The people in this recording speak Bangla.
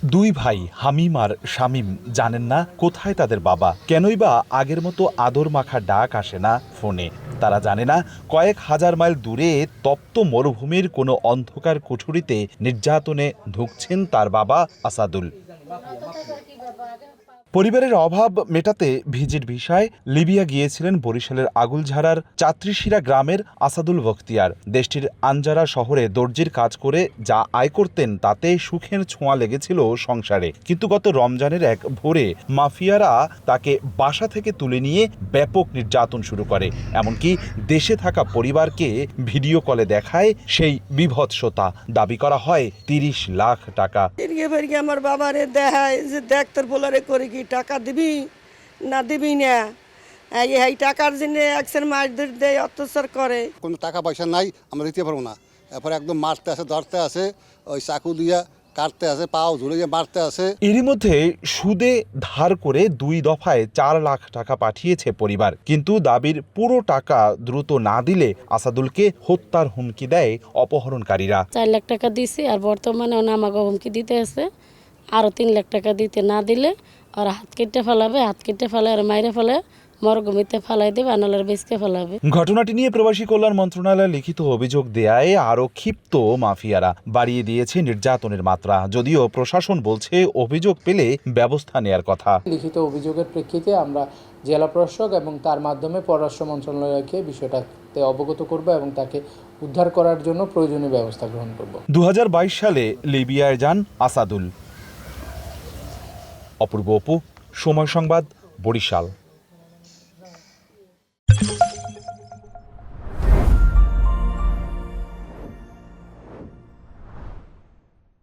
দুই ভাই হামিম আর শামীম জানেন না কোথায় তাদের বাবা, কেনই বা আগের মতো আদর মাখা ডাক আসে না ফোনে। তারা জানে না কয়েক হাজার মাইল দূরে তপ্ত মরুভূমির কোনো অন্ধকার কুঠুরিতে নির্যাতনে ঢুকছেন তার বাবা আসাদুল। পরিবারের অভাব মেটাতে ভিজিট ভিসায় লিবিয়া গিয়েছিলেন বরিশালের আগুলঝাড়ার চাত্রিশিরা গ্রামের আসাদুল বখতিয়ার। দেশটির আঞ্জারা শহরে দর্জির কাজ করে যা আয় করতেন তাতে সুখের ছোঁয়া লেগেছিল সংসারে। কিন্তু গত রমজানের এক ভোরে মাফিয়ারা তাকে বাসা থেকে তুলে নিয়ে ব্যাপক নির্যাতন শুরু করে। এমনকি দেশে থাকা পরিবারকে ভিডিও কলে দেখায় সেই বিভৎসতা। দাবি করা হয় ৩০ লাখ টাকা। আমার বাবারে দেখায় যে দেখ তোর বোলারে করে কি টাকা দিবি না দিবি না, এই টাকার জন্য একশন মারধর দেয়, অত্যাচার করে। কোনো টাকা পয়সা নাই, আমরা দিতে পারবো না। এরপরে একদম মারতে আসে, ধরতে আসে, ওই চাকু দিয়ে কাটতে আসে, পাও ধরে গিয়ে মারতে আসে। এরই মধ্যে সুদে ধার করে ২ দফায় ৪ লাখ টাকা পাঠিয়েছে পরিবার। কিন্তু দাবির পুরো টাকা দ্রুত না দিলে আসাদুলকে হত্যার হুমকি দেয় অপহরণকারীরা। ৪ লাখ টাকা দিছি, আর বর্তমানে আমাকে হুমকি দিতে আছে আরো ৩ লাখ টাকা দিতে না দিলে আর হাত কেটে ফেলাবে, হাত কেটে ফেলে আর মাইরে ফেলে মরগমিতে ফেলাই দেবে, আনালার বেচকে ফেলাবে। ঘটনাটি নিয়ে প্রবাসী কল্যাণ মন্ত্রণালয়ে লিখিত অভিযোগ দেয়ায় আরো ক্ষিপ্ত মাফিয়ারা বাড়িয়ে দিয়েছে নির্যাতনের মাত্রা। যদিও প্রশাসন বলছে অভিযোগ পেলে ব্যবস্থা নেয়ার কথা। লিখিত অভিযোগের প্রেক্ষিতে আমরা জেলা প্রশাসক এবং তার মাধ্যমে পররাষ্ট্র মন্ত্রণালয়কে বিষয়টাতে অবগত করব এবং তাকে উদ্ধার করার জন্য প্রয়োজনীয় ব্যবস্থা গ্রহণ করব। ২০২২ সালে লিবিয়ায় যান আসাদুল। অপূর্ব অপু, সময় সংবাদ, বরিশাল।